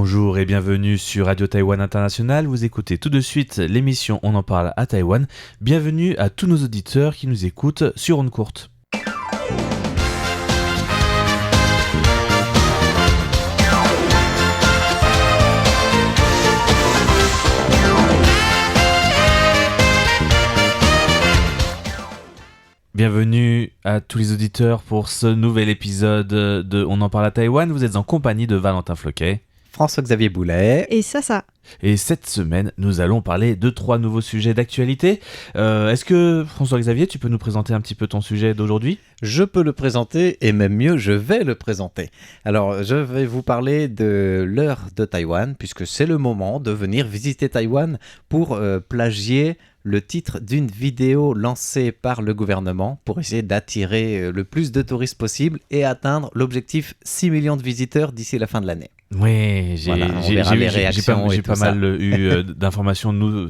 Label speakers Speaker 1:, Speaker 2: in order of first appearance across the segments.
Speaker 1: Bonjour et bienvenue sur Radio Taïwan International. Vous écoutez tout de suite l'émission On en parle à Taïwan. Bienvenue à tous nos auditeurs qui nous écoutent sur onde courte. Bienvenue à tous les auditeurs pour ce nouvel épisode de On en parle à Taïwan. Vous êtes en compagnie de Valentin Floquet,
Speaker 2: François-Xavier Boulet
Speaker 3: et Sasa.
Speaker 1: Et cette semaine, nous allons parler de 3 nouveaux sujets d'actualité. Est-ce que, François-Xavier, tu peux nous présenter un petit peu ton sujet d'aujourd'hui ?
Speaker 2: Je peux le présenter, et même mieux, je vais le présenter. Alors, je vais vous parler de l'heure de Taïwan, puisque c'est le moment de venir visiter Taïwan pour plagier le titre d'une vidéo lancée par le gouvernement pour essayer d'attirer le plus de touristes possible et atteindre l'objectif 6 millions de visiteurs d'ici la fin de l'année.
Speaker 1: Oui, j'ai pas
Speaker 2: ça.
Speaker 1: mal eu d'informations nous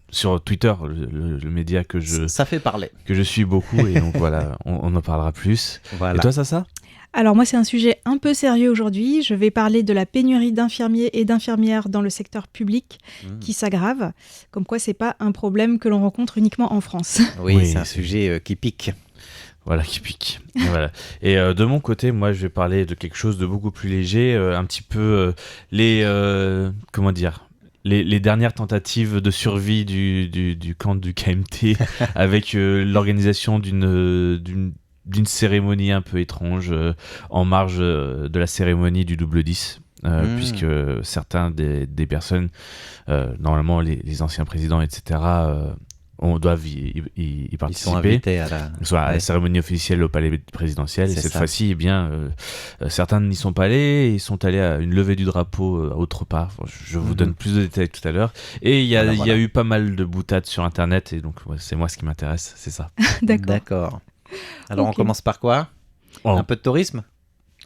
Speaker 1: sur Twitter, le média que
Speaker 2: Ça fait parler.
Speaker 1: Que je suis beaucoup et donc voilà, on en parlera plus.
Speaker 2: Voilà.
Speaker 1: Et toi, Sasa ?
Speaker 3: Alors moi, c'est un sujet un peu sérieux aujourd'hui. Je vais parler de la pénurie d'infirmiers et d'infirmières dans le secteur public qui s'aggrave. Comme quoi, c'est pas un problème que l'on rencontre uniquement en France.
Speaker 2: Oui, c'est un sujet qui pique.
Speaker 1: Voilà, qui pique. Et, voilà. Et de mon côté, moi, je vais parler de quelque chose de beaucoup plus léger, un petit peu les dernières tentatives de survie du camp du KMT avec l'organisation d'une cérémonie un peu étrange en marge de la cérémonie du double 10. Puisque certains des personnes, normalement les anciens présidents, etc., doivent y participer.
Speaker 2: Ils sont invités à
Speaker 1: la cérémonie officielle au palais présidentiel. Et cette fois-ci, certains n'y sont pas allés. Ils sont allés à une levée du drapeau autre part. Je vous donne plus de détails tout à l'heure. Et il y a eu pas mal de boutades sur Internet. Et donc, c'est moi ce qui m'intéresse, c'est ça.
Speaker 3: D'accord.
Speaker 2: Alors, on commence par quoi ? Un peu de tourisme ?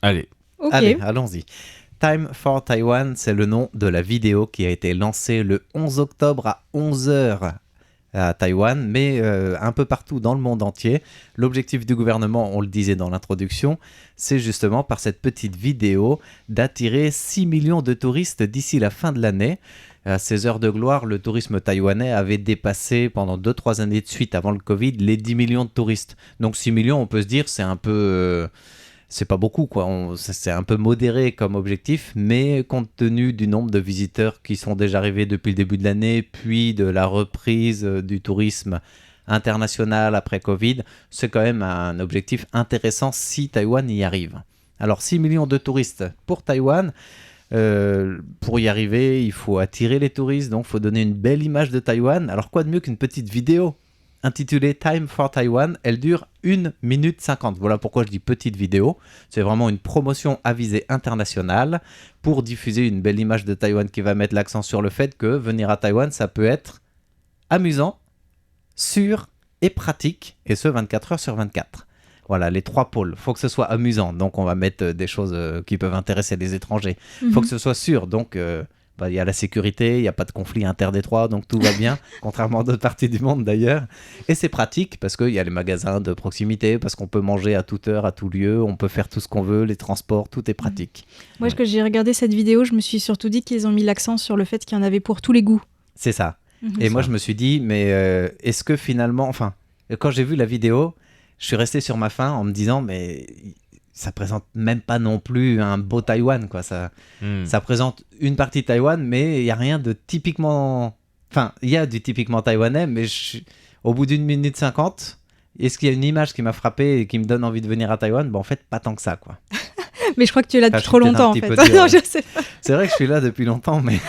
Speaker 1: Allez.
Speaker 3: Okay.
Speaker 2: Allez, allons-y. Time for Taiwan, c'est le nom de la vidéo qui a été lancée le 11 octobre à 11h à Taïwan, mais un peu partout dans le monde entier. L'objectif du gouvernement, on le disait dans l'introduction, c'est justement par cette petite vidéo d'attirer 6 millions de touristes d'ici la fin de l'année. À ces heures de gloire, le tourisme taïwanais avait dépassé pendant 2-3 années de suite avant le Covid les 10 millions de touristes. Donc 6 millions, on peut se dire, c'est un peu... c'est pas beaucoup, quoi. C'est un peu modéré comme objectif, mais compte tenu du nombre de visiteurs qui sont déjà arrivés depuis le début de l'année, puis de la reprise du tourisme international après Covid, c'est quand même un objectif intéressant si Taïwan y arrive. Alors 6 millions de touristes pour Taïwan, pour y arriver, il faut attirer les touristes, donc il faut donner une belle image de Taïwan. Alors quoi de mieux qu'une petite vidéo intitulée Time for Taiwan, elle dure 1 minute 50. Voilà pourquoi je dis petite vidéo. C'est vraiment une promotion à visée internationale pour diffuser une belle image de Taïwan qui va mettre l'accent sur le fait que venir à Taïwan, ça peut être amusant, sûr et pratique, et ce 24 heures sur 24. Voilà, les 3 pôles. Il faut que ce soit amusant, donc on va mettre des choses qui peuvent intéresser les étrangers. Il faut que ce soit sûr, donc... il y a la sécurité, il n'y a pas de conflit interdétroit, donc tout va bien, contrairement à d'autres parties du monde d'ailleurs. Et c'est pratique parce qu'il y a les magasins de proximité, parce qu'on peut manger à toute heure, à tout lieu, on peut faire tout ce qu'on veut, les transports, tout est pratique.
Speaker 3: Moi, quand j'ai regardé cette vidéo, je me suis surtout dit qu'ils ont mis l'accent sur le fait qu'il y en avait pour tous les goûts.
Speaker 2: C'est ça. Et moi, je me suis dit, mais est-ce que finalement... Enfin, quand j'ai vu la vidéo, je suis resté sur ma faim en me disant, mais... ça présente même pas non plus un beau Taïwan, quoi. Ça présente une partie de Taïwan, mais il n'y a rien de typiquement... Enfin, il y a du typiquement taïwanais, mais au bout d'1 minute 50, est-ce qu'il y a une image qui m'a frappé et qui me donne envie de venir à Taïwan ? En fait, pas tant que ça, quoi.
Speaker 3: Mais je crois que tu es là depuis trop longtemps, en fait.
Speaker 2: Non, je sais pas. C'est vrai que je suis là depuis longtemps, mais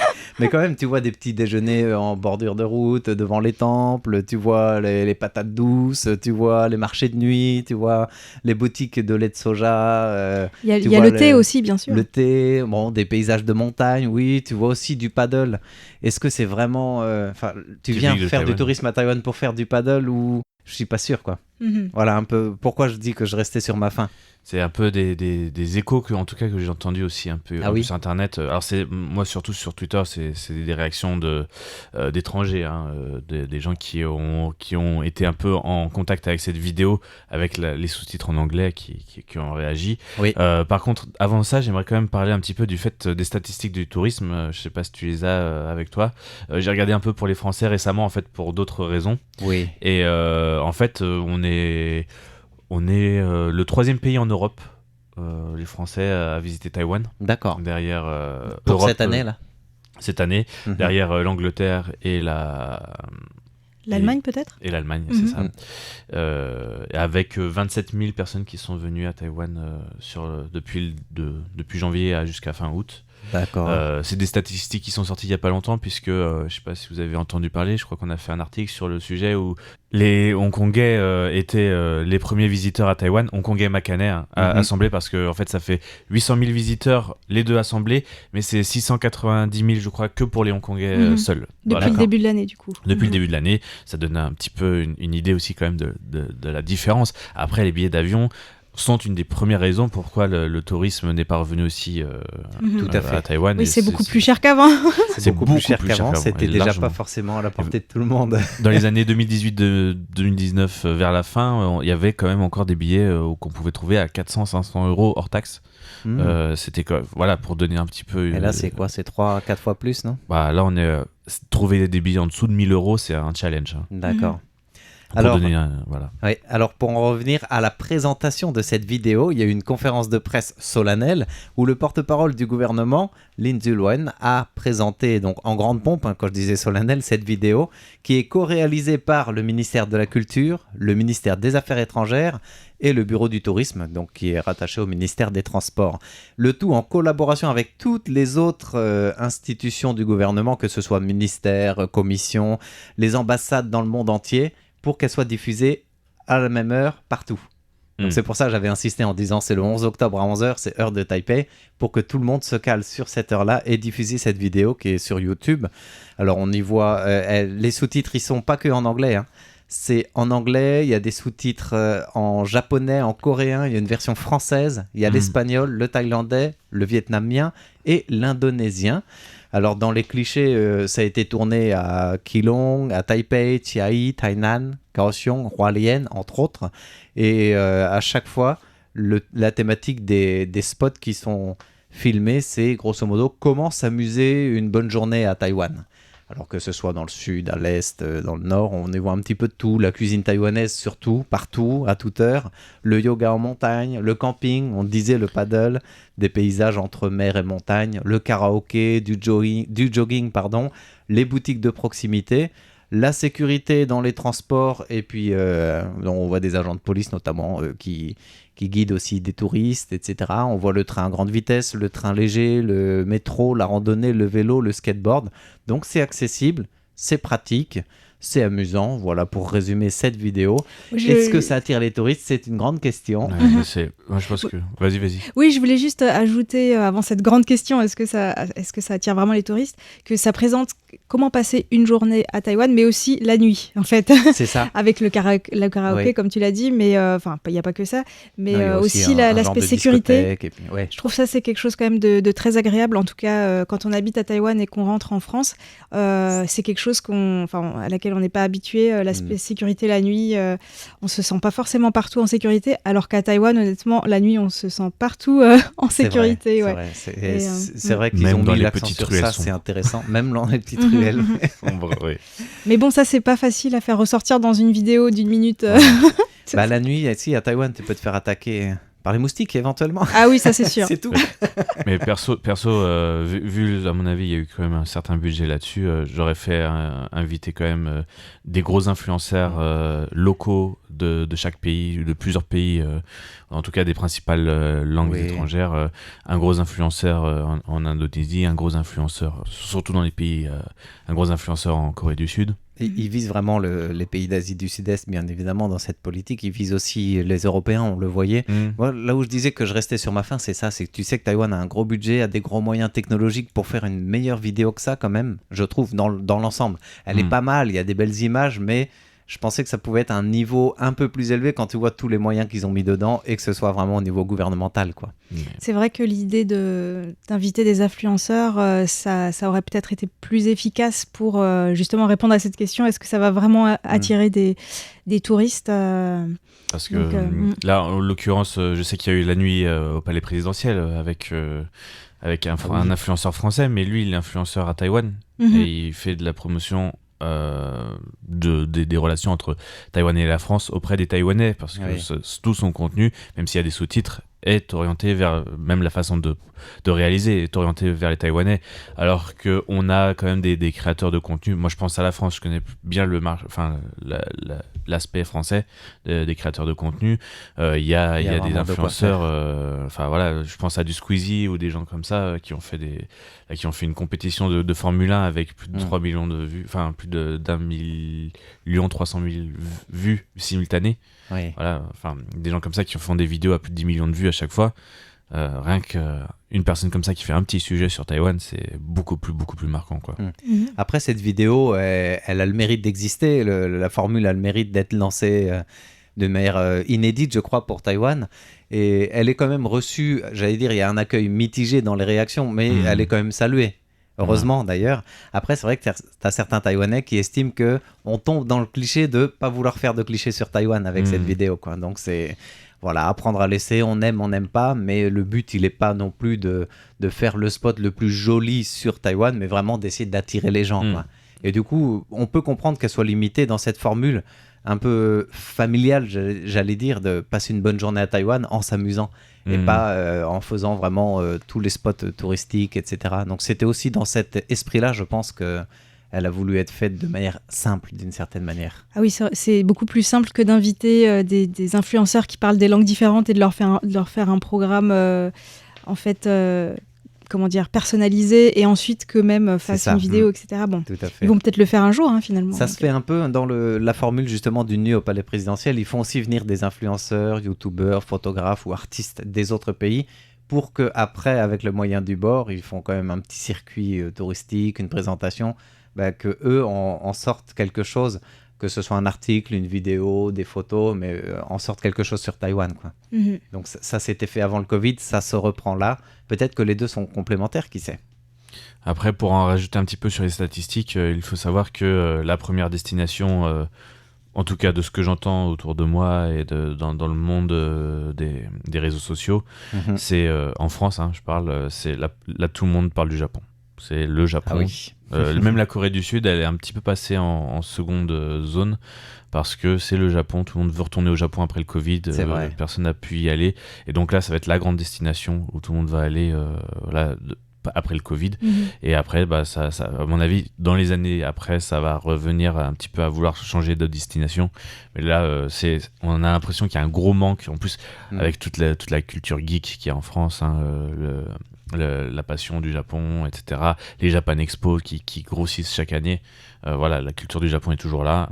Speaker 2: quand même, tu vois des petits déjeuners en bordure de route, devant les temples, tu vois les patates douces, tu vois les marchés de nuit, tu vois les boutiques de lait de soja.
Speaker 3: Il y a le thé aussi, bien sûr.
Speaker 2: Le thé, des paysages de montagne, oui, tu vois aussi du paddle. Est-ce que c'est vraiment... tu viens faire du tourisme à Taïwan pour faire du paddle ou... Je suis pas sûr, quoi.
Speaker 3: Mhm.
Speaker 2: Voilà un peu pourquoi je dis que je restais sur ma faim.
Speaker 1: C'est un peu des échos en tout cas que j'ai entendu aussi un peu,
Speaker 2: Ah oui.
Speaker 1: sur internet. Alors moi surtout sur Twitter, c'est des réactions d'étrangers, hein, des gens qui ont été un peu en contact avec cette vidéo, avec les sous-titres en anglais qui ont réagi.
Speaker 2: Oui.
Speaker 1: Par contre, avant ça, j'aimerais quand même parler un petit peu du fait des statistiques du tourisme. Je sais pas si tu les as avec toi. J'ai regardé un peu pour les Français récemment, en fait, pour d'autres raisons.
Speaker 2: Oui.
Speaker 1: Et en fait, on est le 3e pays en Europe, les Français, à visiter Taïwan.
Speaker 2: D'accord.
Speaker 1: Derrière
Speaker 2: Pour
Speaker 1: Europe,
Speaker 2: cette année là.
Speaker 1: cette année,
Speaker 2: Mhm.
Speaker 1: derrière l'Angleterre et
Speaker 3: L'Allemagne peut-être.
Speaker 1: et l'Allemagne,
Speaker 3: Mhm.
Speaker 1: c'est ça. Avec 27 000 personnes qui sont venues à Taïwan depuis janvier jusqu'à fin août.
Speaker 2: D'accord.
Speaker 1: C'est des statistiques qui sont sorties il n'y a pas longtemps, puisque je ne sais pas si vous avez entendu parler, je crois qu'on a fait un article sur le sujet où les Hongkongais étaient les premiers visiteurs à Taïwan, Hongkongais et Macanais, assemblés, parce que en fait ça fait 800 000 visiteurs les deux assemblés, mais c'est 690 000 je crois que pour les Hongkongais seuls.
Speaker 3: Depuis
Speaker 1: Voilà.
Speaker 3: le début de l'année du coup.
Speaker 1: Depuis le début de l'année, ça donne un petit peu une idée aussi quand même de la différence. Après, les billets d'avion sont une des premières raisons pourquoi le tourisme n'est pas revenu aussi
Speaker 2: Tout à fait.
Speaker 1: à Taïwan.
Speaker 3: Oui,
Speaker 1: Et
Speaker 3: c'est beaucoup plus cher qu'avant.
Speaker 2: C'est beaucoup plus cher qu'avant. C'était
Speaker 1: et
Speaker 2: déjà
Speaker 1: largement.
Speaker 2: pas forcément à la portée de tout le monde.
Speaker 1: Dans les années 2018-2019, vers la fin, il y avait quand même encore des billets qu'on pouvait trouver à 400-500 euros hors taxe. C'était voilà, pour donner un petit peu.
Speaker 2: Et là, c'est quoi? C'est 3-4 fois plus, non?
Speaker 1: Bah, là, on est trouver des billets en dessous de 1000 euros, c'est un challenge. Hein.
Speaker 2: D'accord.
Speaker 1: Pour
Speaker 2: Alors,
Speaker 1: donner voilà.
Speaker 2: oui, alors pour en revenir à la présentation de cette vidéo, il y a eu une conférence de presse solennelle où le porte-parole du gouvernement, Lin Zuluan, a présenté donc en grande pompe, quand je disais solennelle, cette vidéo qui est co-réalisée par le ministère de la Culture, le ministère des Affaires étrangères et le Bureau du Tourisme, donc qui est rattaché au ministère des Transports. Le tout en collaboration avec toutes les autres institutions du gouvernement, que ce soit ministères, commissions, les ambassades dans le monde entier, pour qu'elle soit diffusée à la même heure partout. Donc c'est pour ça que j'avais insisté en disant c'est le 11 octobre à 11h, c'est heure de Taipei, pour que tout le monde se cale sur cette heure-là et diffuser cette vidéo qui est sur YouTube. Alors on y voit, les sous-titres ils sont pas que en anglais, hein. C'est en anglais, il y a des sous-titres en japonais, en coréen, il y a une version française, il y a l'espagnol, le thaïlandais, le vietnamien et l'indonésien. Alors dans les clichés, ça a été tourné à Keelung, à Taipei, Chiayi, Tainan, Kaohsiung, Hualien, entre autres. Et à chaque fois, la thématique des spots qui sont filmés, c'est grosso modo comment s'amuser une bonne journée à Taïwan. Alors que ce soit dans le sud, à l'est, dans le nord, on y voit un petit peu de tout. La cuisine taïwanaise surtout, partout, à toute heure. Le yoga en montagne, le camping, on disait le paddle, des paysages entre mer et montagne, le karaoké, du jogging, les boutiques de proximité, la sécurité dans les transports, et puis on voit des agents de police notamment qui guident aussi des touristes, etc. On voit le train à grande vitesse, le train léger, le métro, la randonnée, le vélo, le skateboard. Donc c'est accessible, c'est pratique, c'est amusant. Voilà pour résumer cette vidéo. Est-ce que ça attire les touristes? C'est une grande question.
Speaker 1: Ouais, moi, je pense que... Vas-y.
Speaker 3: Oui, je voulais juste ajouter, avant cette grande question, est-ce que ça attire vraiment les touristes, que ça présente comment passer une journée à Taïwan, mais aussi la nuit, en fait.
Speaker 2: C'est ça.
Speaker 3: Avec le karaoké,
Speaker 2: Oui.
Speaker 3: comme tu l'as dit, mais il n'y a pas que ça, mais
Speaker 2: Non, il y a
Speaker 3: aussi
Speaker 2: un genre
Speaker 3: l'aspect
Speaker 2: de
Speaker 3: sécurité.
Speaker 2: discothèque, et puis, ouais.
Speaker 3: Je trouve ça, c'est quelque chose quand même de très agréable, en tout cas, quand on habite à Taïwan et qu'on rentre en France, c'est quelque chose à laquelle on n'est pas habitué, l'aspect sécurité la nuit, on se sent pas forcément partout en sécurité, alors qu'à Taïwan, honnêtement, la nuit, on se sent partout en sécurité.
Speaker 2: C'est vrai qu'ils
Speaker 1: Même
Speaker 2: ont
Speaker 1: dans
Speaker 2: mis
Speaker 1: les
Speaker 2: l'accent
Speaker 1: petites
Speaker 2: sur
Speaker 1: ruelles
Speaker 2: ça,
Speaker 1: sombres.
Speaker 2: c'est intéressant. Même dans les petites ruelles.
Speaker 1: Oui.
Speaker 3: Mais bon, ça, c'est pas facile à faire ressortir dans une vidéo d'une minute.
Speaker 2: Bah, la nuit, ici à Taïwan, tu peux te faire attaquer par les moustiques éventuellement.
Speaker 3: Ah oui, ça c'est sûr.
Speaker 2: C'est tout.
Speaker 1: Mais perso vu, à mon avis, il y a eu quand même un certain budget là-dessus, j'aurais fait inviter quand même des gros influenceurs locaux de chaque pays, de plusieurs pays, en tout cas des principales langues étrangères, un gros influenceur en Indonésie, un gros influenceur, surtout dans les pays, un gros influenceur en Corée du Sud.
Speaker 2: Ils visent vraiment les pays d'Asie du Sud-Est, bien évidemment, dans cette politique. Ils visent aussi les Européens, on le voyait. Moi, là où je disais que je restais sur ma faim, c'est ça, c'est que tu sais que Taïwan a un gros budget, a des gros moyens technologiques pour faire une meilleure vidéo que ça, quand même, je trouve, dans l'ensemble. Elle est pas mal, il y a des belles images, mais je pensais que ça pouvait être un niveau un peu plus élevé quand tu vois tous les moyens qu'ils ont mis dedans et que ce soit vraiment au niveau gouvernemental, quoi.
Speaker 3: C'est vrai que l'idée d'inviter des influenceurs, ça aurait peut-être été plus efficace pour justement répondre à cette question. Est-ce que ça va vraiment attirer des touristes
Speaker 1: Parce que là, en l'occurrence, je sais qu'il y a eu la nuit au Palais présidentiel avec un influenceur français, mais lui, il est influenceur à Taïwan et il fait de la promotion des relations entre Taïwan et la France auprès des Taïwanais, parce que tout son contenu, même s'il y a des sous-titres, est orienté vers, même la façon de réaliser est orientée vers les Taïwanais, alors qu'on a quand même des créateurs de contenu. Moi je pense à la France, je connais bien l'aspect français des créateurs de contenu. Il y a des influenceurs, je pense à du Squeezie ou des gens comme ça qui ont fait une compétition de Formule 1 avec plus de 3 millions de vues, enfin plus d'1,3 million vues simultanées.
Speaker 2: Oui.
Speaker 1: Voilà, enfin des gens comme ça qui font des vidéos à plus de 10 millions de vues à chaque fois. Rien qu'une personne comme ça qui fait un petit sujet sur Taïwan, c'est beaucoup plus marquant, quoi.
Speaker 2: Après, cette vidéo, elle a le mérite d'exister. La formule a le mérite d'être lancée de manière inédite, je crois, pour Taïwan. Et elle est quand même reçue, j'allais dire, il y a un accueil mitigé dans les réactions, mais elle est quand même saluée. Heureusement, d'ailleurs. Après, c'est vrai que tu as certains Taïwanais qui estiment qu'on tombe dans le cliché de ne pas vouloir faire de clichés sur Taïwan avec cette vidéo, quoi. Donc, c'est... Voilà, apprendre à laisser, on aime, on n'aime pas, mais le but, il n'est pas non plus de faire le spot le plus joli sur Taïwan, mais vraiment d'essayer d'attirer les gens, quoi. Et du coup, on peut comprendre qu'elle soit limitée dans cette formule un peu familiale, j'allais dire, de passer une bonne journée à Taïwan en s'amusant et pas en faisant vraiment tous les spots touristiques, etc. Donc c'était aussi dans cet esprit-là, je pense que elle a voulu être faite de manière simple, d'une certaine manière.
Speaker 3: Ah oui, c'est beaucoup plus simple que d'inviter des influenceurs qui parlent des langues différentes et de leur faire un programme, personnalisé, et ensuite qu'eux-mêmes fassent une vidéo, etc. Bon,
Speaker 2: tout à fait.
Speaker 3: Ils vont peut-être le faire un jour, finalement.
Speaker 2: Ça se fait un peu dans la formule justement d'une nuit au Palais présidentiel. Ils font aussi venir des influenceurs, youtubeurs, photographes ou artistes des autres pays pour qu'après, avec le moyen du bord, ils font quand même un petit circuit touristique, une présentation, que eux en sortent quelque chose, que ce soit un article, une vidéo, des photos, mais en sortent quelque chose sur Taïwan, quoi. Donc ça s'était fait avant le Covid, ça se reprend là. Peut-être que les deux sont complémentaires, qui sait.
Speaker 1: Après, pour en rajouter un petit peu sur les statistiques, il faut savoir que la première destination, en tout cas de ce que j'entends autour de moi et dans le monde des réseaux sociaux, c'est en France, je parle, c'est là tout le monde parle du Japon. C'est le Japon.
Speaker 2: Ah oui.
Speaker 1: Même la Corée du Sud, elle est un petit peu passée en seconde zone parce que c'est le Japon. Tout le monde veut retourner au Japon après le Covid. Personne n'a pu y aller. Et donc là, ça va être la grande destination où tout le monde va aller après le Covid. Et après, ça, à mon avis, dans les années après, ça va revenir un petit peu à vouloir changer de destination. Mais là, on a l'impression qu'il y a un gros manque. En plus, avec toute la culture geek qu'il y a en France, la passion du Japon, etc. Les Japan Expo qui grossissent chaque année. La culture du Japon est toujours là.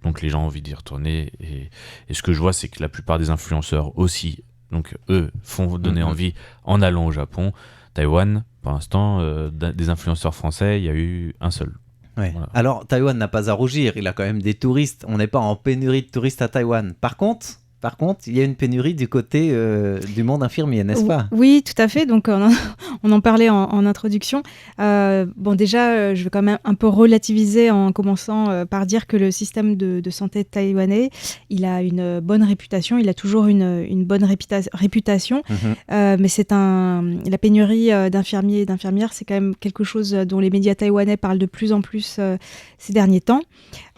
Speaker 1: Donc les gens ont envie d'y retourner. Et ce que je vois, c'est que la plupart des influenceurs aussi, donc eux, font donner envie en allant au Japon. Taïwan, pour l'instant, des influenceurs français, il y a eu un seul.
Speaker 2: Ouais. Voilà. Alors, Taïwan n'a pas à rougir. Il a quand même des touristes. On n'est pas en pénurie de touristes à Taïwan. Par contre, il y a une pénurie du côté du monde infirmier, n'est-ce pas ?
Speaker 3: Oui, tout à fait. Donc, on en parlait en introduction. Déjà, je vais quand même un peu relativiser en commençant par dire que le système de santé taïwanais, il a une bonne réputation. Il a toujours une bonne réputation. Mais la pénurie d'infirmiers et d'infirmières, c'est quand même quelque chose dont les médias taïwanais parlent de plus en plus ces derniers temps.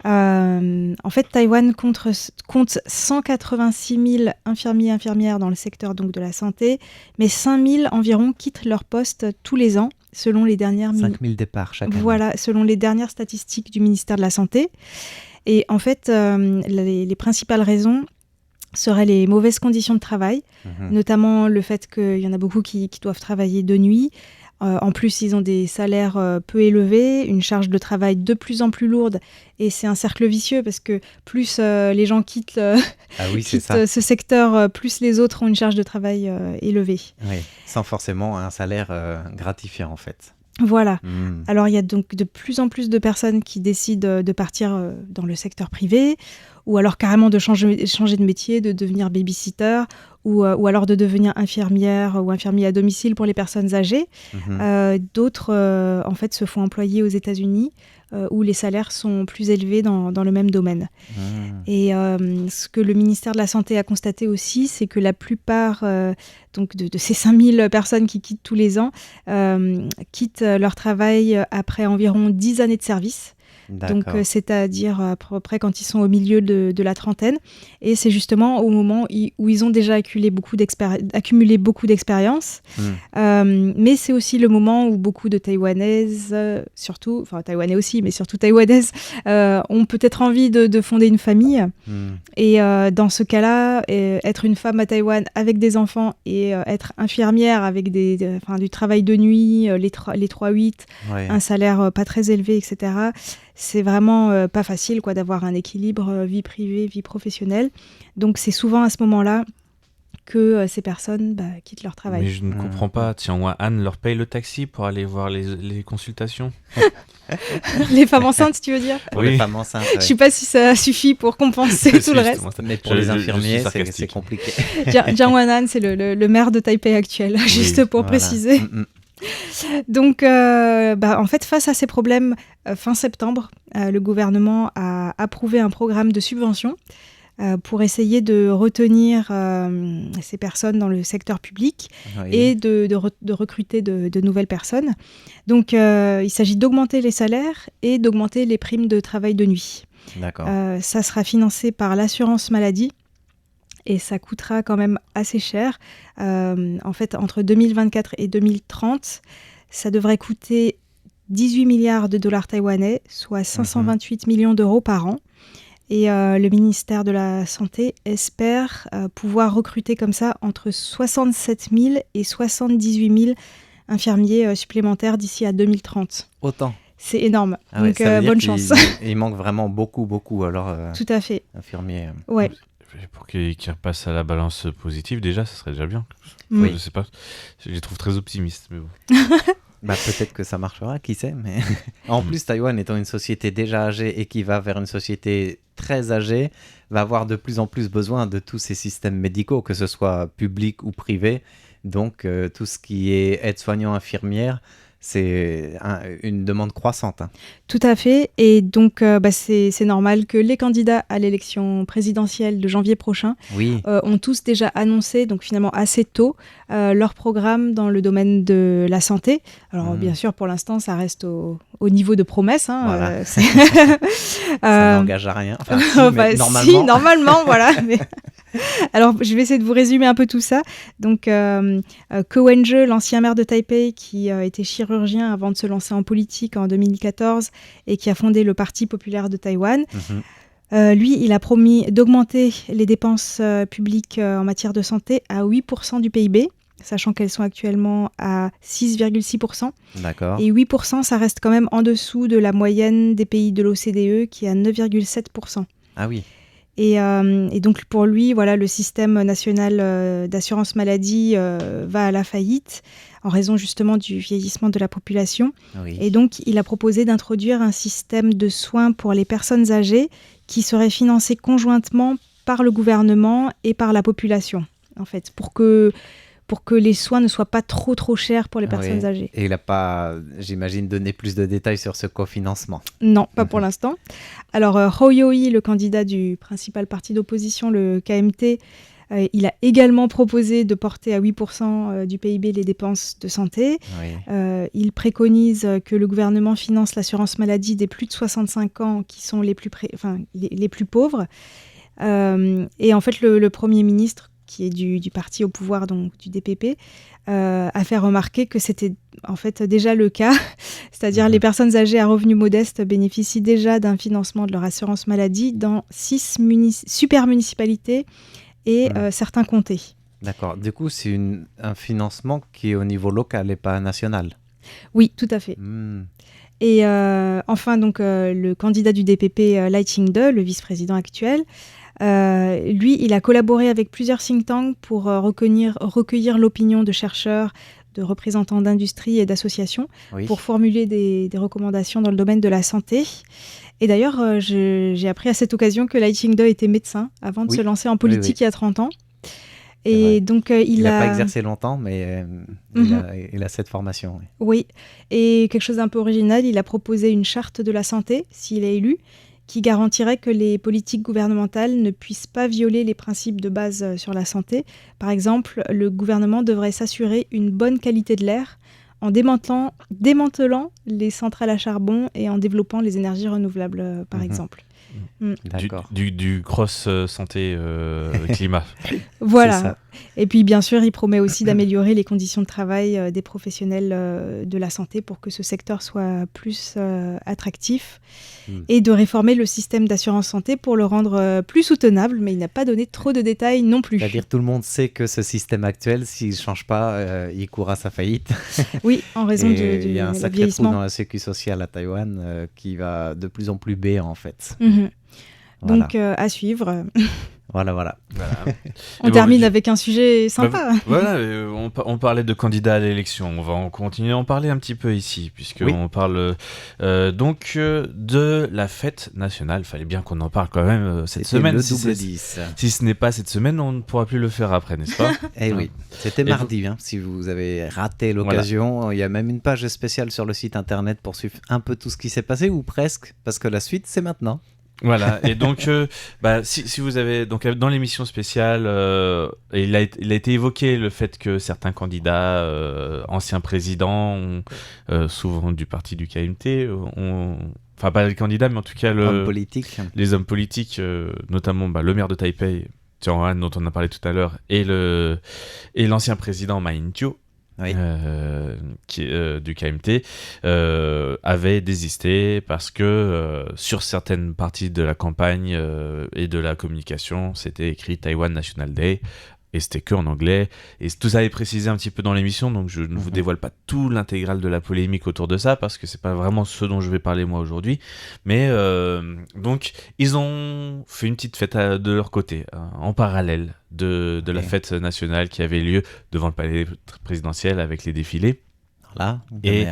Speaker 3: En fait, Taïwan compte 186 000 infirmiers et infirmières dans le secteur donc, de la santé, mais 5 000 environ quittent leur poste tous les ans, selon les dernières...
Speaker 2: 5 000 départs chaque année.
Speaker 3: Voilà, selon les dernières statistiques du ministère de la Santé. Et en fait, les principales raisons seraient les mauvaises conditions de travail, notamment le fait qu'il y en a beaucoup qui doivent travailler de nuit. En plus, ils ont des salaires peu élevés, une charge de travail de plus en plus lourde, et c'est un cercle vicieux parce que plus les gens quittent, ce secteur, plus les autres ont une charge de travail élevée.
Speaker 2: Oui, sans forcément un salaire gratifiant en fait.
Speaker 3: Voilà. Alors, il y a donc de plus en plus de personnes qui décident de partir dans le secteur privé, ou alors carrément de changer de métier, de devenir babysitter, ou alors de devenir infirmière ou infirmier à domicile pour les personnes âgées. D'autres, en fait, se font employer aux États-Unis, où les salaires sont plus élevés dans le même domaine. Et ce que le ministère de la Santé a constaté aussi, c'est que la plupart donc de ces 5000 personnes qui quittent tous les ans quittent leur travail après environ 10 années de service. Donc, c'est-à-dire à peu près quand ils sont au milieu de la trentaine. Et c'est justement au moment où ils ont déjà accumulé beaucoup d'expérience. Mais c'est aussi le moment où beaucoup de Taïwanaises, surtout, enfin Taïwanais aussi, mais surtout Taïwanaises, ont peut-être envie de fonder une famille. Et dans ce cas-là, être une femme à Taïwan avec des enfants et être infirmière avec du travail de nuit, les 3-8, un salaire pas très élevé, etc., c'est vraiment pas facile d'avoir un équilibre vie privée, vie professionnelle. Donc c'est souvent à ce moment-là que ces personnes quittent leur travail.
Speaker 1: Mais je ne comprends pas. Tiens, moi, Anne leur paye le taxi pour aller voir les consultations.
Speaker 3: Les femmes enceintes, tu veux dire?
Speaker 2: Pour les femmes enceintes.
Speaker 3: Je ne sais pas si ça suffit pour compenser tout le reste.
Speaker 2: Mais pour les infirmiers, c'est compliqué.
Speaker 3: Jiang Wan'an, c'est le maire de Taipei actuel, juste pour préciser. Donc, en fait, face à ces problèmes, fin septembre, le gouvernement a approuvé un programme de subvention pour essayer de retenir ces personnes dans le secteur public et de recruter de nouvelles personnes. Donc, il s'agit d'augmenter les salaires et d'augmenter les primes de travail de nuit.
Speaker 2: D'accord.
Speaker 3: Ça sera financé par l'assurance maladie. Et ça coûtera quand même assez cher. En fait, entre 2024 et 2030, ça devrait coûter 18 milliards de dollars taïwanais, soit 528 millions d'euros par an. Et le ministère de la Santé espère pouvoir recruter comme ça entre 67 000 et 78 000 infirmiers supplémentaires d'ici à 2030.
Speaker 2: Autant.
Speaker 3: C'est énorme.
Speaker 2: Ah ouais,
Speaker 3: donc bonne chance.
Speaker 2: Il manque vraiment beaucoup alors.
Speaker 3: Tout à fait.
Speaker 2: Infirmiers.
Speaker 3: Ouais.
Speaker 1: Pour qu'ils repassent à la balance positive, déjà, ça serait déjà bien.
Speaker 3: Oui.
Speaker 1: Je sais pas, je les trouve très optimistes, mais bon.
Speaker 2: Peut-être que ça marchera, qui sait. Mais en plus, Taïwan étant une société déjà âgée et qui va vers une société très âgée, va avoir de plus en plus besoin de tous ces systèmes médicaux, que ce soit public ou privé. Donc, tout ce qui est aide-soignant, infirmière, c'est une demande croissante.
Speaker 3: Tout à fait. Et donc, c'est normal que les candidats à l'élection présidentielle de janvier prochain ont tous déjà annoncé, donc finalement assez tôt, leur programme dans le domaine de la santé. Alors, bien sûr, pour l'instant, ça reste au niveau de promesse.
Speaker 2: Voilà. Ça n'engage à rien.
Speaker 3: Normalement. Normalement, voilà. Mais... Alors, je vais essayer de vous résumer un peu tout ça. Donc, Ko Wen-je, l'ancien maire de Taipei, qui était chirurgien avant de se lancer en politique en 2014 et qui a fondé le Parti populaire de Taïwan, lui, il a promis d'augmenter les dépenses publiques en matière de santé à 8% du PIB, sachant qu'elles sont actuellement à 6,6%.
Speaker 2: D'accord.
Speaker 3: Et 8%, ça reste quand même en dessous de la moyenne des pays de l'OCDE, qui est à 9,7%.
Speaker 2: Ah oui.
Speaker 3: Et donc pour lui, voilà, le système national d'assurance maladie va à la faillite en raison justement du vieillissement de la population.
Speaker 2: Oui.
Speaker 3: Et donc il a proposé d'introduire un système de soins pour les personnes âgées qui serait financé conjointement par le gouvernement et par la population, en fait, pour que les soins ne soient pas trop chers pour les personnes âgées.
Speaker 2: Et il n'a pas, j'imagine, donné plus de détails sur ce cofinancement.
Speaker 3: Non, pas pour l'instant. Alors, Roh Ui, le candidat du principal parti d'opposition, le KMT, il a également proposé de porter à 8% du PIB les dépenses de santé.
Speaker 2: Oui.
Speaker 3: Il préconise que le gouvernement finance l'assurance maladie des plus de 65 ans qui sont les plus pauvres. Et en fait, le Premier ministre, qui est du parti au pouvoir, donc du DPP, a fait remarquer que c'était en fait déjà le cas. C'est-à-dire les personnes âgées à revenus modestes bénéficient déjà d'un financement de leur assurance maladie dans 6 super municipalités et certains comtés.
Speaker 2: D'accord. Du coup, c'est un financement qui est au niveau local et pas national.
Speaker 3: Oui, tout à fait. Et enfin, donc, le candidat du DPP, Lai Ching-de, le vice-président actuel, lui, il a collaboré avec plusieurs think tanks pour recueillir l'opinion de chercheurs, de représentants d'industries et d'associations
Speaker 2: Oui.
Speaker 3: pour formuler des recommandations dans le domaine de la santé. Et d'ailleurs, j'ai appris à cette occasion que Lai Ching-te était médecin avant de
Speaker 2: Oui.
Speaker 3: se lancer en politique
Speaker 2: Oui.
Speaker 3: il y a 30 ans.
Speaker 2: C'est
Speaker 3: Et
Speaker 2: vrai.
Speaker 3: donc,
Speaker 2: Il n'a pas exercé longtemps, mais
Speaker 3: Mhm.
Speaker 2: il a cette formation. Oui.
Speaker 3: Oui, et quelque chose d'un peu original, il a proposé une charte de la santé, s'il est élu, qui garantirait que les politiques gouvernementales ne puissent pas violer les principes de base sur la santé. Par exemple, le gouvernement devrait s'assurer une bonne qualité de l'air en démantelant les centrales à charbon et en développant les énergies renouvelables, par
Speaker 2: Mhm.
Speaker 3: exemple.
Speaker 2: D'accord.
Speaker 1: Du cross santé climat.
Speaker 3: Voilà.
Speaker 2: C'est ça.
Speaker 3: Et puis, bien sûr, il promet aussi d'améliorer les conditions de travail des professionnels de la santé pour que ce secteur soit plus attractif et de réformer le système d'assurance santé pour le rendre plus soutenable, mais il n'a pas donné trop de détails non plus.
Speaker 2: C'est-à-dire tout le monde sait que ce système actuel, s'il ne change pas, il court à sa faillite.
Speaker 3: Oui, en raison
Speaker 2: Et
Speaker 3: du
Speaker 2: il y a un sacré trou
Speaker 3: vieillissement.
Speaker 2: dans la sécu sociale à Taïwan qui va de plus en plus béant en fait.
Speaker 3: Mhm.
Speaker 2: Voilà.
Speaker 3: Donc, à suivre.
Speaker 2: Voilà.
Speaker 1: Voilà.
Speaker 3: On
Speaker 1: Et bon,
Speaker 3: termine avec un sujet sympa.
Speaker 1: Voilà, on parlait de candidats à l'élection. On va continuer à en parler un petit peu ici, puisqu'on
Speaker 2: Oui.
Speaker 1: parle de la fête nationale. Fallait bien qu'on en parle quand même cette
Speaker 2: C'était
Speaker 1: semaine.
Speaker 2: le
Speaker 1: Si
Speaker 2: double
Speaker 1: c'est-
Speaker 2: 10.
Speaker 1: Si ce n'est pas cette semaine, on ne pourra plus le faire après, n'est-ce pas?
Speaker 2: Eh oui, c'était
Speaker 1: Et
Speaker 2: mardi. Si vous avez raté l'occasion, il y a même une page spéciale sur le site internet pour suivre un peu tout ce qui s'est passé, ou presque, parce que la suite, c'est maintenant.
Speaker 1: Voilà, et donc, si vous avez. Donc, dans l'émission spéciale, il a été évoqué le fait que certains candidats, anciens présidents, souvent du parti du KMT, enfin, pas les candidats, mais en tout cas,
Speaker 2: Homme politique.
Speaker 1: les hommes politiques, notamment le maire de Taipei, Tian Han, dont on a parlé tout à l'heure, et l'ancien président Ma Ying-jeou,
Speaker 2: Oui.
Speaker 1: du KMT, avait désisté parce que sur certaines parties de la campagne et de la communication, c'était écrit Taiwan National Day. Et c'était que en anglais. Et tout ça est précisé un petit peu dans l'émission, donc je ne vous dévoile pas tout l'intégral de la polémique autour de ça, parce que c'est pas vraiment ce dont je vais parler moi aujourd'hui. Mais donc, ils ont fait une petite fête de leur côté, en parallèle de la fête nationale qui avait lieu devant le palais présidentiel avec les défilés.
Speaker 2: Voilà.
Speaker 1: Et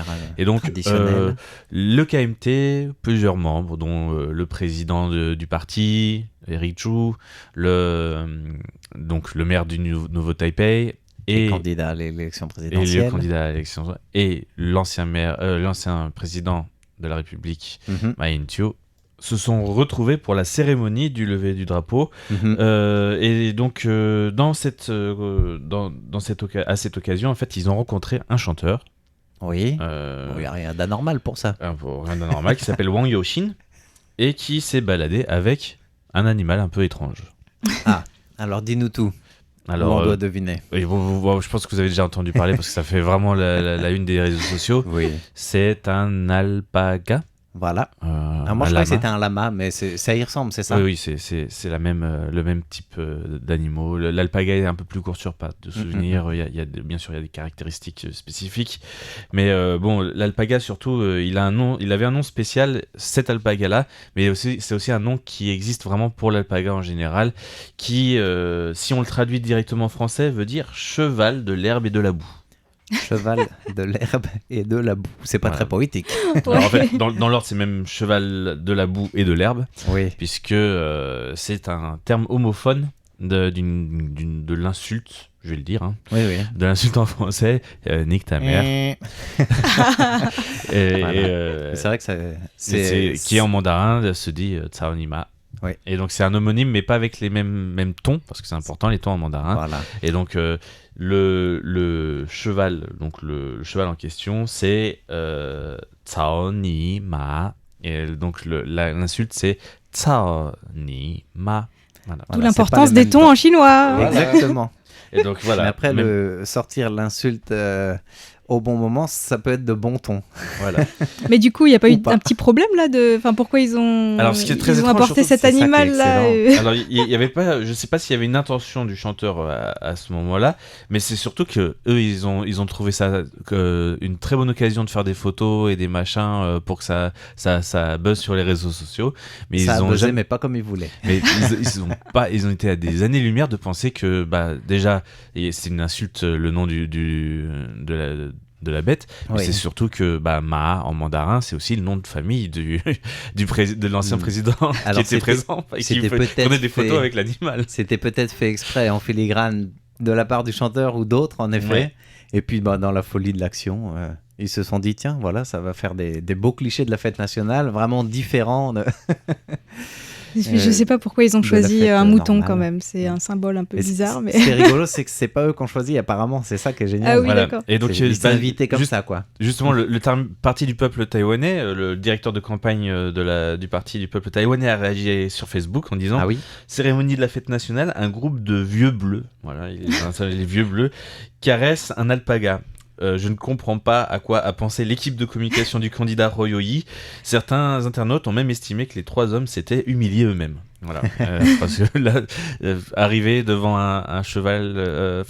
Speaker 1: donc,
Speaker 2: traditionnel.
Speaker 1: le KMT, plusieurs membres, dont le président du parti, Eric Chu, donc le maire du Nouveau Taipei, et
Speaker 2: candidat à l'élection
Speaker 1: le
Speaker 2: présidentielle.
Speaker 1: candidat à l'élection, et l'ancien président de la République,
Speaker 2: Mhm.
Speaker 1: Ma Ying-jeou, se sont retrouvés pour la cérémonie du lever du drapeau.
Speaker 2: Mhm.
Speaker 1: Et donc, à cette occasion, en fait, ils ont rencontré un chanteur.
Speaker 2: Oui. Il n'y a rien d'anormal pour ça.
Speaker 1: Rien d'anormal, qui s'appelle Wang Yoshin, et qui s'est baladé avec un animal un peu étrange.
Speaker 2: Alors dis-nous tout.
Speaker 1: Alors,
Speaker 2: on doit deviner.
Speaker 1: et je pense que vous avez déjà entendu parler parce que ça fait vraiment la une des réseaux sociaux.
Speaker 2: Oui.
Speaker 1: C'est un alpaga.
Speaker 2: Voilà.
Speaker 1: Un
Speaker 2: Moi, je crois
Speaker 1: lama.
Speaker 2: que c'était un lama, mais ça y ressemble, c'est ça?
Speaker 1: Oui, c'est le même type d'animaux. L'alpaga est un peu plus court sur pattes, de souvenir. Bien sûr, il y a des caractéristiques spécifiques. Mais l'alpaga, surtout, il avait un nom spécial, cet alpaga-là. Mais c'est aussi un nom qui existe vraiment pour l'alpaga en général, qui, si on le traduit directement en français, veut dire cheval de l'herbe et de la boue.
Speaker 2: Cheval de l'herbe et de la boue. C'est pas très poétique.
Speaker 1: Alors, en fait, dans l'ordre, c'est même cheval de la boue et de l'herbe,
Speaker 2: Oui.
Speaker 1: puisque c'est un terme homophone de l'insulte, je vais le dire,
Speaker 2: Oui.
Speaker 1: de l'insulte en français, nique ta mère.
Speaker 2: Voilà.
Speaker 1: Et
Speaker 2: C'est vrai que
Speaker 1: qui en mandarin se dit Tsaonima.
Speaker 2: Oui.
Speaker 1: Et donc c'est un homonyme, mais pas avec les mêmes tons, parce que c'est important les tons en mandarin.
Speaker 2: Voilà.
Speaker 1: Et donc le cheval en question, c'est Tsaonima. Et donc l'insulte, c'est Tsaonima. Voilà.
Speaker 3: D'où
Speaker 2: Voilà,
Speaker 3: l'importance
Speaker 2: c'est pas les
Speaker 3: des
Speaker 2: mêmes
Speaker 3: tons en chinois.
Speaker 1: Voilà.
Speaker 2: Exactement.
Speaker 1: Et donc voilà.
Speaker 2: Mais après,
Speaker 1: Même-
Speaker 2: sortir l'insulte au bon moment, ça peut être de bon ton.
Speaker 1: Voilà.
Speaker 3: Mais du coup, il n'y a pas
Speaker 2: Ou
Speaker 3: eu
Speaker 2: pas.
Speaker 3: un petit problème là Enfin, pourquoi ils ont,
Speaker 1: Alors, ce qui est très
Speaker 3: ils ont
Speaker 1: étrange,
Speaker 3: apporté
Speaker 1: surtout,
Speaker 3: cet
Speaker 2: c'est ça qui est
Speaker 3: animal là
Speaker 2: excellent.
Speaker 1: Alors, il y avait pas, je sais pas s'il y avait une intention du chanteur à ce moment-là, mais c'est surtout que eux, ils ont trouvé ça une très bonne occasion de faire des photos et des machins pour que ça buzz sur les réseaux sociaux. Mais
Speaker 2: Ça
Speaker 1: ils
Speaker 2: a
Speaker 1: ont
Speaker 2: buzzé,
Speaker 1: jamais,
Speaker 2: mais pas comme ils voulaient.
Speaker 1: mais ils ont été à des années-lumière de penser que, bah, déjà, et c'est une insulte le nom de la bête, mais
Speaker 2: Oui.
Speaker 1: c'est surtout que bah, Maa en mandarin, c'est aussi le nom de famille de l'ancien président
Speaker 2: Alors,
Speaker 1: qui était
Speaker 2: c'était-
Speaker 1: présent et qui
Speaker 2: c'était peut-être
Speaker 1: prenait des photos
Speaker 2: fait-
Speaker 1: avec l'animal.
Speaker 2: C'était peut-être fait exprès en filigrane de la part du chanteur ou d'autres, en effet.
Speaker 1: Ouais.
Speaker 2: Et puis, bah, dans la folie de l'action, ils se sont dit, tiens, voilà, ça va faire des beaux clichés de la fête nationale, vraiment différents.
Speaker 3: Je sais pas pourquoi ils ont
Speaker 2: de la
Speaker 3: choisi
Speaker 2: fête
Speaker 3: un mouton
Speaker 2: normale.
Speaker 3: quand même. C'est un symbole un peu
Speaker 2: Et
Speaker 3: bizarre, mais.
Speaker 2: Ce qui est rigolo, c'est que c'est pas eux qui ont choisi, apparemment. C'est ça qui est génial.
Speaker 3: Ah oui,
Speaker 1: Voilà.
Speaker 3: d'accord.
Speaker 1: Et donc,
Speaker 2: Ils sont
Speaker 1: bah,
Speaker 2: invités comme
Speaker 1: juste-
Speaker 2: ça, quoi.
Speaker 1: Justement, le terme parti du peuple taïwanais, le directeur de campagne du parti du peuple taïwanais a réagi sur Facebook en disant
Speaker 2: Ah oui.
Speaker 1: cérémonie de la fête nationale, un groupe de vieux bleus, voilà, les vieux bleus, caressent un alpaga. Je ne comprends pas à quoi a pensé l'équipe de communication du candidat Royoyi. Certains internautes ont même estimé que les trois hommes s'étaient humiliés eux-mêmes. Voilà. Parce que là, arriver devant un cheval,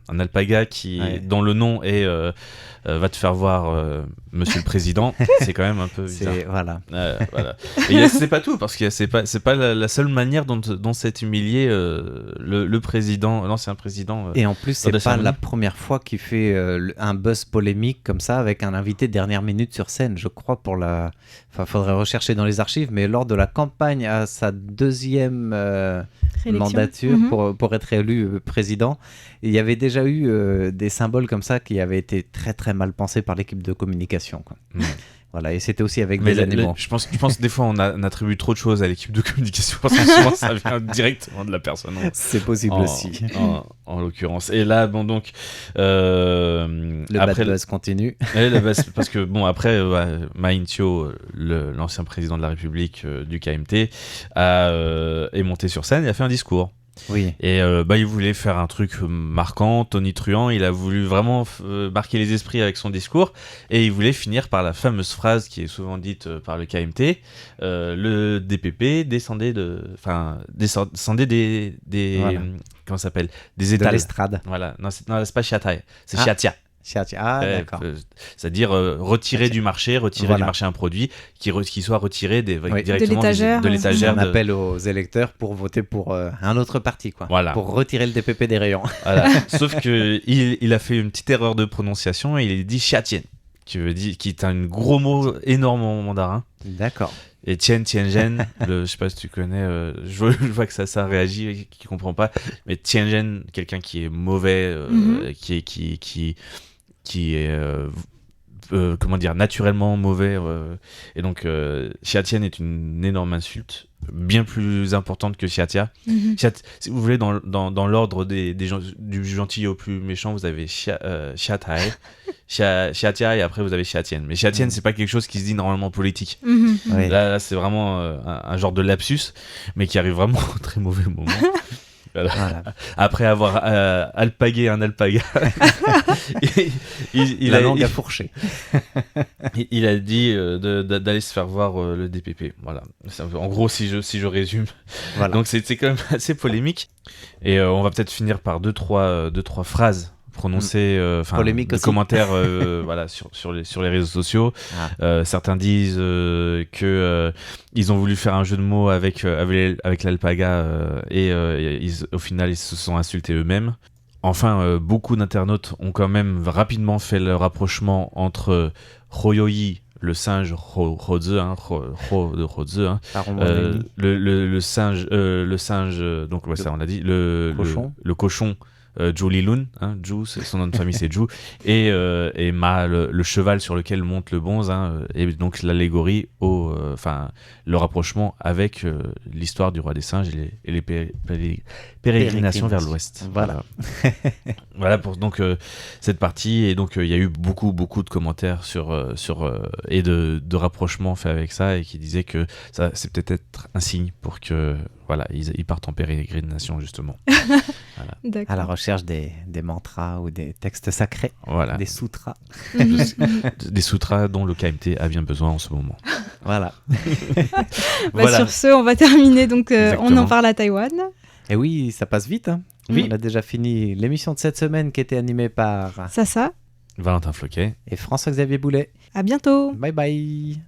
Speaker 1: un alpaga dont le nom est va te faire voir Monsieur le Président, c'est quand même un peu bizarre.
Speaker 2: Voilà.
Speaker 1: Voilà. Et c'est pas tout, parce que c'est pas la seule manière dont s'est humilié le président, l'ancien président.
Speaker 2: Et en plus, c'est
Speaker 1: de la
Speaker 2: pas
Speaker 1: cérémonie.
Speaker 2: la première fois qu'il fait un buzz polémique comme ça avec un invité dernière minute sur scène. Je crois faudrait rechercher dans les archives, mais lors de la campagne à sa deuxième
Speaker 3: Réélection.
Speaker 2: mandature
Speaker 3: Mhm.
Speaker 2: pour être élu président, il y avait déjà eu des symboles comme ça qui avaient été très très mal pensés par l'équipe de communication, quoi.
Speaker 1: Ouais.
Speaker 2: Voilà, et c'était aussi avec
Speaker 1: Mais
Speaker 2: des animaux.
Speaker 1: je pense que des fois on attribue trop de choses à l'équipe de communication parce que souvent ça vient directement de la personne
Speaker 2: C'est possible aussi.
Speaker 1: en l'occurrence. Et là, bon, donc
Speaker 2: Le bad
Speaker 1: après
Speaker 2: buzz continue.
Speaker 1: parce que bon, après Ma Ying-jeou, l'ancien président de la République du KMT, est monté sur scène et a fait un discours.
Speaker 2: Oui.
Speaker 1: Et il voulait faire un truc marquant, tonitruant. Il a voulu vraiment marquer les esprits avec son discours. Et il voulait finir par la fameuse phrase qui est souvent dite par le KMT le DPP descendait des
Speaker 2: Voilà.
Speaker 1: comment ça s'appelle, des
Speaker 2: De
Speaker 1: étals.
Speaker 2: l'estrade.
Speaker 1: Voilà, non, c'est pas Chiatai, c'est
Speaker 2: Ah.
Speaker 1: Chiatia.
Speaker 2: Ah, d'accord.
Speaker 1: C'est-à-dire retirer du marché
Speaker 2: Voilà.
Speaker 1: un produit qui soit retiré
Speaker 2: Oui.
Speaker 1: directement
Speaker 3: De l'étagère.
Speaker 1: de l'étagère.
Speaker 2: Un appel aux électeurs pour voter pour un autre parti, quoi.
Speaker 1: Voilà.
Speaker 2: Pour retirer le DPP des rayons.
Speaker 1: Voilà. Sauf que il a fait une petite erreur de prononciation et il a dit Xiatien, qui est un gros mot énorme en mandarin.
Speaker 2: D'accord.
Speaker 1: Et Tianzhen, je sais pas si tu connais, je vois que ça réagit, qui comprend pas, mais Tianzhen, quelqu'un qui est mauvais, qui est comment dire, naturellement mauvais, et donc Xiatien est une énorme insulte, bien plus importante que Xiatia.
Speaker 3: Mhm.
Speaker 1: Si vous voulez, dans l'ordre des gens, du gentil au plus méchant, vous avez Xiatai, Xiatia, et après vous avez Xiatien. Mais Xiatien, c'est pas quelque chose qui se dit normalement politique.
Speaker 3: Mhm.
Speaker 2: Oui.
Speaker 1: Là, c'est vraiment un genre de lapsus, mais qui arrive vraiment au très mauvais moment. Voilà.
Speaker 2: Voilà.
Speaker 1: Après avoir alpagué un alpaga, il
Speaker 2: La
Speaker 1: a-
Speaker 2: langue à fourcher.
Speaker 1: il a dit d'aller se faire voir le DPP. Voilà. En gros, si je résume.
Speaker 2: Voilà.
Speaker 1: Donc c'est quand même assez polémique. Et on va peut-être finir par deux, trois phrases prononcées,
Speaker 2: Polémique
Speaker 1: de
Speaker 2: aussi.
Speaker 1: commentaires voilà, sur les réseaux sociaux.
Speaker 2: Ah.
Speaker 1: Certains disent que ils ont voulu faire un jeu de mots avec l'alpaga et au final ils se sont insultés eux-mêmes. Enfin, beaucoup d'internautes ont quand même rapidement fait le rapprochement entre Royoyi, le singe Rodze, de Rodze,
Speaker 2: Par Romain
Speaker 1: le singe, donc ouais, ça on l'a dit,
Speaker 2: cochon.
Speaker 1: le cochon Zhou Lilun, Zhou, son nom de famille c'est Zhou, et Ma, le cheval sur lequel monte le bonze, et donc l'allégorie le rapprochement avec l'histoire du roi des singes et les pérégrinations vers l'ouest.
Speaker 2: Voilà.
Speaker 1: Voilà pour donc cette partie, et donc il y a eu beaucoup de commentaires et de rapprochements faits avec ça, et qui disaient que ça c'est peut-être un signe pour que voilà, ils partent en pérégrination justement.
Speaker 3: D'accord.
Speaker 2: À la recherche des mantras ou des textes sacrés,
Speaker 1: Voilà,
Speaker 2: des sutras.
Speaker 1: des sutras dont le KMT a bien besoin en ce moment.
Speaker 2: Voilà.
Speaker 3: Bah, sur ce, on va terminer. Donc, on
Speaker 1: Exactement.
Speaker 3: en parle à Taïwan.
Speaker 2: Et oui, ça passe vite. Hein.
Speaker 1: Oui.
Speaker 2: On a déjà fini l'émission de cette semaine qui était animée par
Speaker 3: Ça.
Speaker 1: Valentin Floquet.
Speaker 2: et François-Xavier Boulet.
Speaker 3: À bientôt.
Speaker 2: Bye bye.